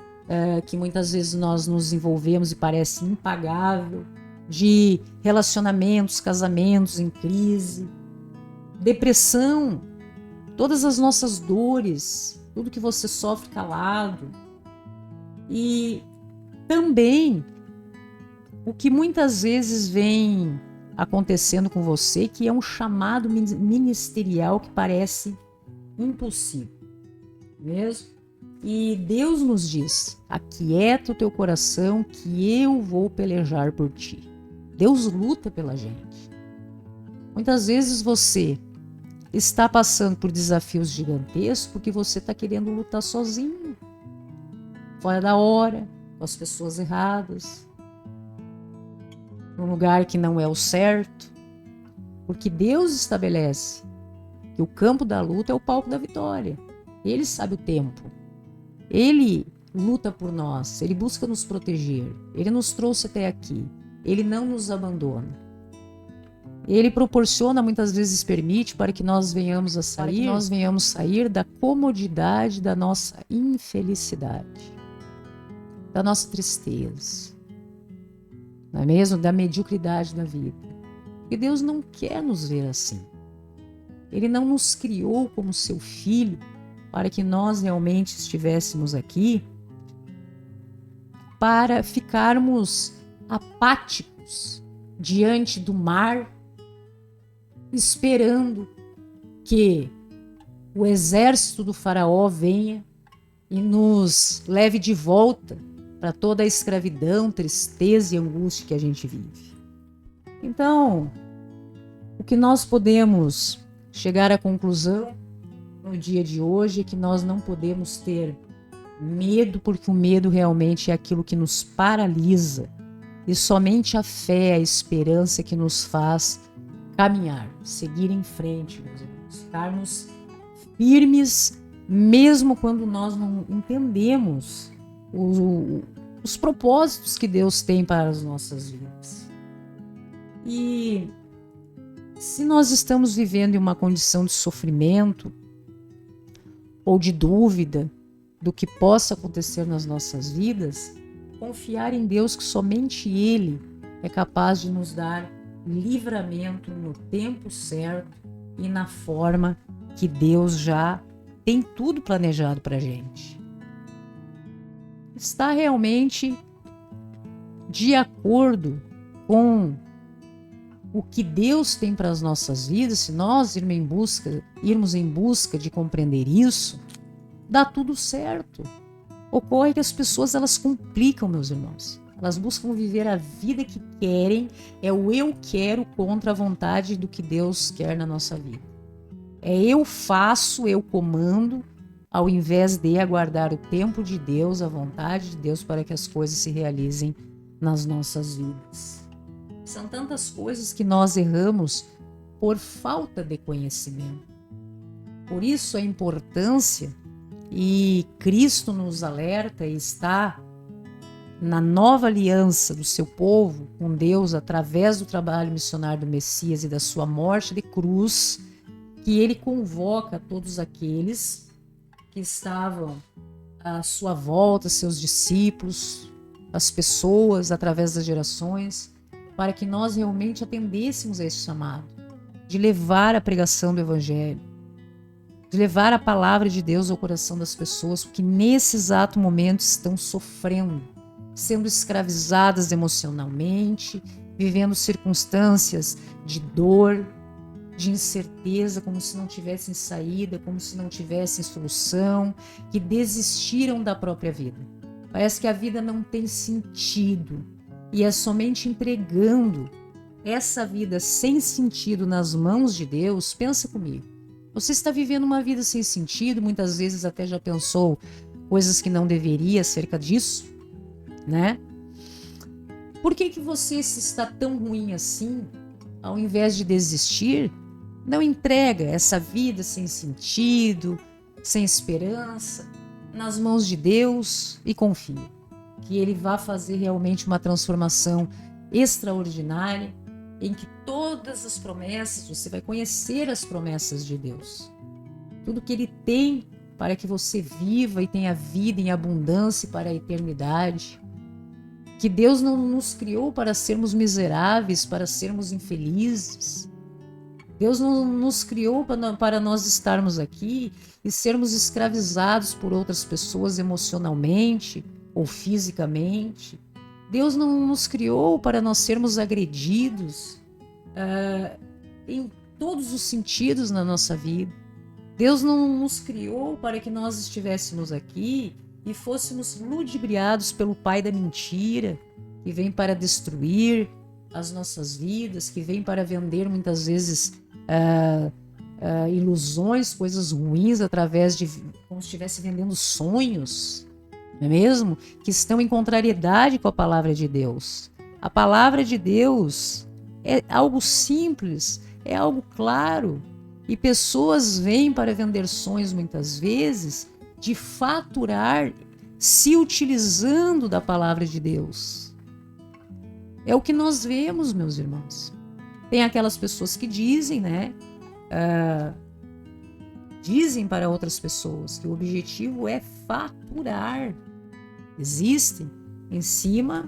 que muitas vezes nós nos envolvemos e parece impagável, de relacionamentos, casamentos em crise, depressão, todas as nossas dores, tudo que você sofre calado. E também o que muitas vezes vem acontecendo com você, que é um chamado ministerial que parece impossível, mesmo? E Deus nos diz: aquieta o teu coração que eu vou pelejar por ti. Deus luta pela gente. Muitas vezes você está passando por desafios gigantescos porque você está querendo lutar sozinho, fora da hora, com as pessoas erradas, num lugar que não é o certo, porque Deus estabelece que o campo da luta é o palco da vitória. Ele sabe o tempo. Ele luta por nós, ele busca nos proteger, ele nos trouxe até aqui, ele não nos abandona. Ele proporciona, muitas vezes permite, para que nós venhamos a sair da comodidade da nossa infelicidade, da nossa tristeza, não é mesmo? Da mediocridade da vida. Porque Deus não quer nos ver assim. Ele não nos criou como seu filho para que nós realmente estivéssemos aqui para ficarmos apáticos diante do mar, esperando que o exército do faraó venha e nos leve de volta para toda a escravidão, tristeza e angústia que a gente vive. Então, o que nós podemos chegar à conclusão no dia de hoje é que nós não podemos ter medo, porque o medo realmente é aquilo que nos paralisa, e somente a fé, a esperança que nos faz caminhar, seguir em frente, meus irmãos, ficarmos firmes, mesmo quando nós não entendemos os propósitos que Deus tem para as nossas vidas. E se nós estamos vivendo em uma condição de sofrimento ou de dúvida do que possa acontecer nas nossas vidas, confiar em Deus, que somente Ele é capaz de nos dar livramento no tempo certo e na forma que Deus já tem tudo planejado para a gente. está realmente de acordo com o que Deus tem para as nossas vidas, se nós irmos em busca de compreender isso, dá tudo certo. Ocorre que as pessoas elas complicam, meus irmãos. Elas buscam viver a vida que querem, é o eu quero contra a vontade do que Deus quer na nossa vida. É eu faço, eu comando, ao invés de aguardar o tempo de Deus, a vontade de Deus para que as coisas se realizem nas nossas vidas. São tantas coisas que nós erramos por falta de conhecimento. Por isso a importância, e Cristo nos alerta e está na nova aliança do seu povo com Deus através do trabalho missionário do Messias e da sua morte de cruz, que ele convoca todos aqueles que estavam à sua volta, seus discípulos, as pessoas através das gerações, para que nós realmente atendêssemos a esse chamado, de levar a pregação do Evangelho, de levar a palavra de Deus ao coração das pessoas, que nesse exato momento estão sofrendo, sendo escravizadas emocionalmente, vivendo circunstâncias de dor, de incerteza, como se não tivessem saída, como se não tivessem solução, que desistiram da própria vida. Parece que a vida não tem sentido. E é somente entregando essa vida sem sentido nas mãos de Deus. Pensa comigo. Você está vivendo uma vida sem sentido, muitas vezes até já pensou coisas que não deveria acerca disso, né? Por que você, se está tão ruim assim, ao invés de desistir, não entrega essa vida sem sentido, sem esperança, nas mãos de Deus e confia que Ele vai fazer realmente uma transformação extraordinária, em que todas as promessas, você vai conhecer as promessas de Deus. Tudo que Ele tem para que você viva e tenha vida em abundância para a eternidade. Que Deus não nos criou para sermos miseráveis, para sermos infelizes. Deus não nos criou para nós estarmos aqui e sermos escravizados por outras pessoas emocionalmente ou fisicamente. Deus não nos criou para nós sermos agredidos em todos os sentidos na nossa vida. Deus não nos criou para que nós estivéssemos aqui e fôssemos ludibriados pelo pai da mentira, que vem para destruir as nossas vidas, que vem para vender muitas vezes ilusões, coisas ruins, através de como se estivesse vendendo sonhos, não é mesmo? Que estão em contrariedade com a palavra de Deus. A palavra de Deus é algo simples, é algo claro. E pessoas vêm para vender sonhos muitas vezes de faturar se utilizando da palavra de Deus. É o que nós vemos, meus irmãos. Tem aquelas pessoas que dizem, né? Dizem para outras pessoas que o objetivo é faturar. Existem em cima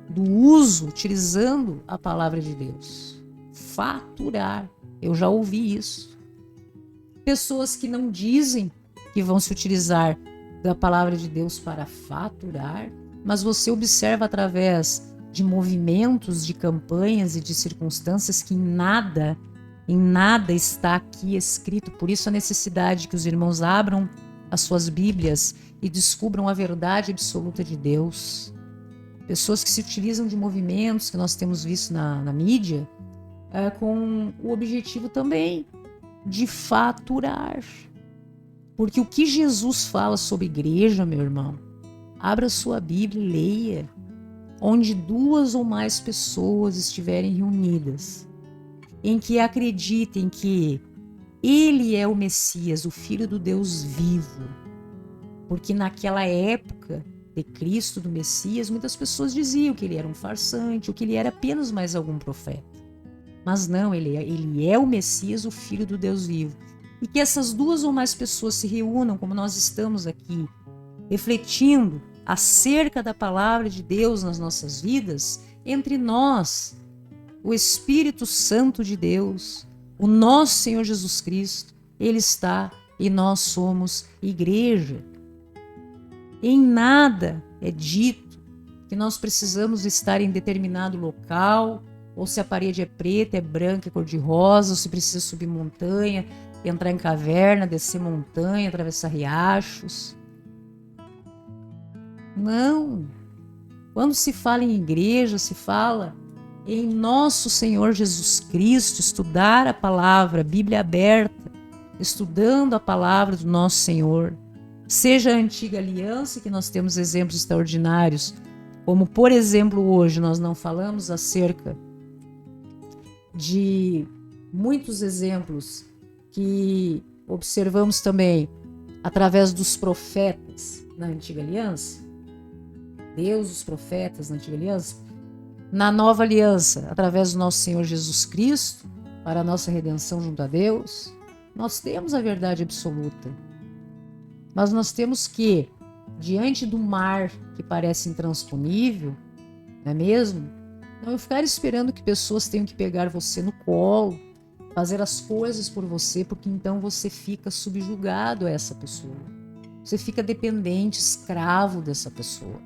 do uso, utilizando a palavra de Deus. Faturar. Eu já ouvi isso. Pessoas que não dizem que vão se utilizar da palavra de Deus para faturar, mas você observa através de movimentos, de campanhas e de circunstâncias que em nada está aqui escrito. Por isso a necessidade que os irmãos abram as suas Bíblias e descubram a verdade absoluta de Deus. Pessoas que se utilizam de movimentos que nós temos visto na mídia, com o objetivo também de faturar. Porque o que Jesus fala sobre igreja, meu irmão, abra sua Bíblia e leia. Onde 2 ou mais pessoas estiverem reunidas, em que acreditem que Ele é o Messias, o Filho do Deus vivo. Porque naquela época de Cristo, do Messias, muitas pessoas diziam que ele era um farsante, ou que ele era apenas mais algum profeta. Mas não, ele é o Messias, o Filho do Deus vivo. E que essas 2 ou mais pessoas se reúnam, como nós estamos aqui, refletindo acerca da palavra de Deus nas nossas vidas, entre nós, o Espírito Santo de Deus, o nosso Senhor Jesus Cristo, Ele está e nós somos igreja. Em nada é dito que nós precisamos estar em determinado local, ou se a parede é preta, é branca, é cor-de-rosa, ou se precisa subir montanha, entrar em caverna, descer montanha, atravessar riachos. Não. Quando se fala em igreja, se fala em nosso Senhor Jesus Cristo, estudar a palavra, a Bíblia aberta, estudando a palavra do nosso Senhor. Seja a antiga aliança, que nós temos exemplos extraordinários, como por exemplo hoje nós não falamos acerca de muitos exemplos que observamos também através dos profetas na antiga aliança, Deus, os profetas na antiga aliança, na nova aliança, através do nosso Senhor Jesus Cristo, para a nossa redenção junto a Deus, nós temos a verdade absoluta. Mas nós temos que, diante do mar que parece intransponível, não é mesmo? Não ficar esperando que pessoas tenham que pegar você no colo, fazer as coisas por você, porque então você fica subjugado a essa pessoa. Você fica dependente, escravo dessa pessoa.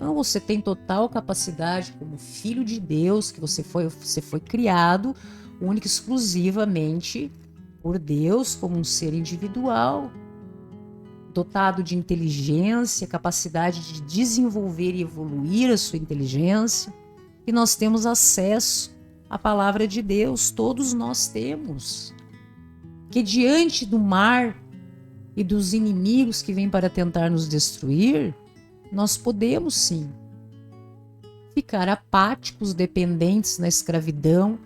Não, você tem total capacidade como filho de Deus, que você foi criado única e exclusivamente por Deus, como um ser individual, dotado de inteligência, capacidade de desenvolver e evoluir a sua inteligência, e nós temos acesso à palavra de Deus, todos nós temos. Que diante do mar e dos inimigos que vêm para tentar nos destruir, nós podemos sim ficar apáticos, dependentes na escravidão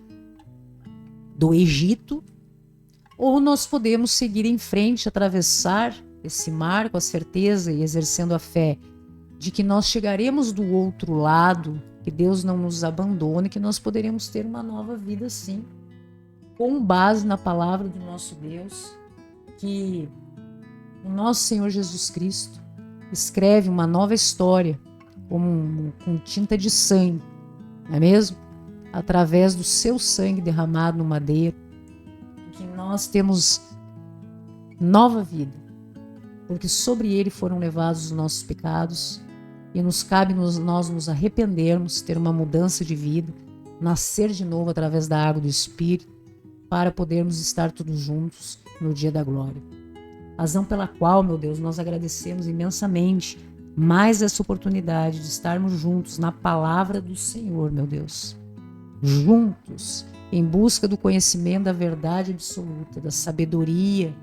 do Egito, ou nós podemos seguir em frente, atravessar esse mar com a certeza e exercendo a fé de que nós chegaremos do outro lado, que Deus não nos abandone, que nós poderemos ter uma nova vida sim, com base na palavra do nosso Deus, que o nosso Senhor Jesus Cristo escreve uma nova história com tinta de sangue, não é mesmo? Através do seu sangue derramado no madeiro, que nós temos nova vida, porque sobre ele foram levados os nossos pecados e nos cabe nós nos arrependermos, ter uma mudança de vida, nascer de novo através da água do Espírito, para podermos estar todos juntos no dia da glória. Razão pela qual, meu Deus, nós agradecemos imensamente mais essa oportunidade de estarmos juntos na palavra do Senhor, meu Deus. Juntos, em busca do conhecimento da verdade absoluta, da sabedoria,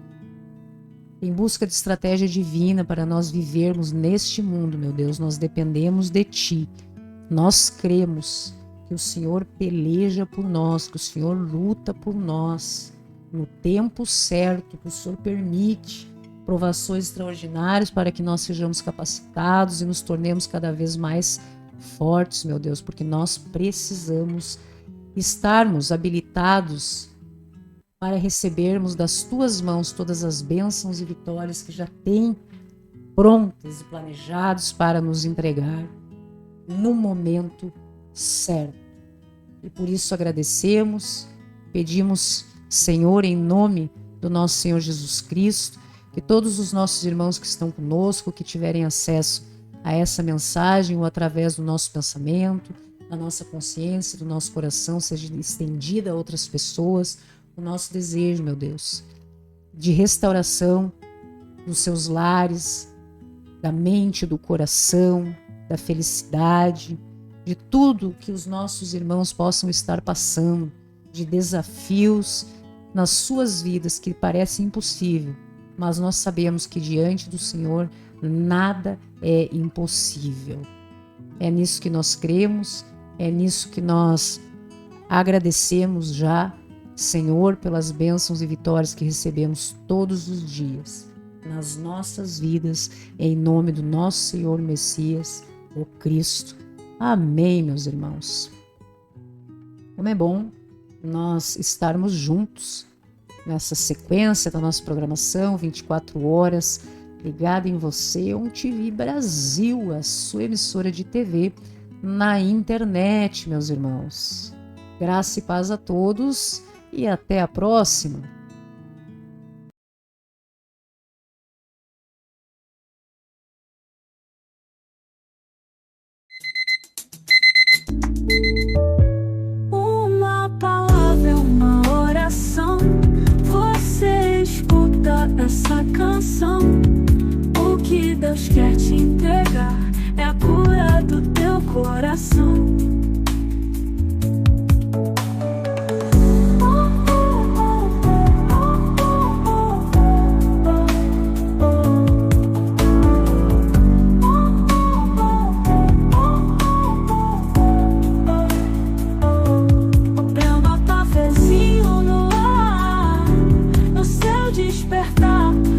em busca de estratégia divina para nós vivermos neste mundo, meu Deus. Nós dependemos de Ti. Nós cremos que o Senhor peleja por nós, que o Senhor luta por nós, no tempo certo, que o Senhor permite provações extraordinárias para que nós sejamos capacitados e nos tornemos cada vez mais fortes, meu Deus, porque nós precisamos estarmos habilitados para recebermos das Tuas mãos todas as bênçãos e vitórias que já tem prontas e planejados para nos entregar no momento certo. E por isso agradecemos, pedimos, Senhor, em nome do nosso Senhor Jesus Cristo, que todos os nossos irmãos que estão conosco, que tiverem acesso a essa mensagem ou através do nosso pensamento, da nossa consciência, do nosso coração, seja estendida a outras pessoas, o nosso desejo, meu Deus, de restauração dos seus lares, da mente, do coração, da felicidade, de tudo que os nossos irmãos possam estar passando, de desafios nas suas vidas que parecem impossível, mas nós sabemos que diante do Senhor nada é impossível. É nisso que nós cremos, é nisso que nós agradecemos já, Senhor, pelas bênçãos e vitórias que recebemos todos os dias nas nossas vidas, em nome do nosso Senhor Messias, o Cristo. Amém, meus irmãos. Como é bom nós estarmos juntos nessa sequência da nossa programação, 24 horas, ligada em você, ONTV Brasil, a sua emissora de TV na internet, meus irmãos. Graça e paz a todos e até a próxima.
canção. O que Deus quer te entregar é a cura do teu coração.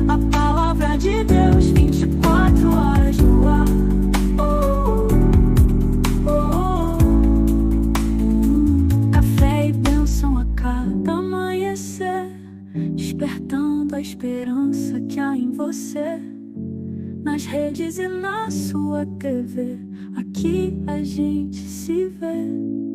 A palavra de Deus, 24 horas no ar. Café e bênção a cada amanhecer, despertando a esperança que há em você. Nas redes e na sua TV, aqui a gente se vê.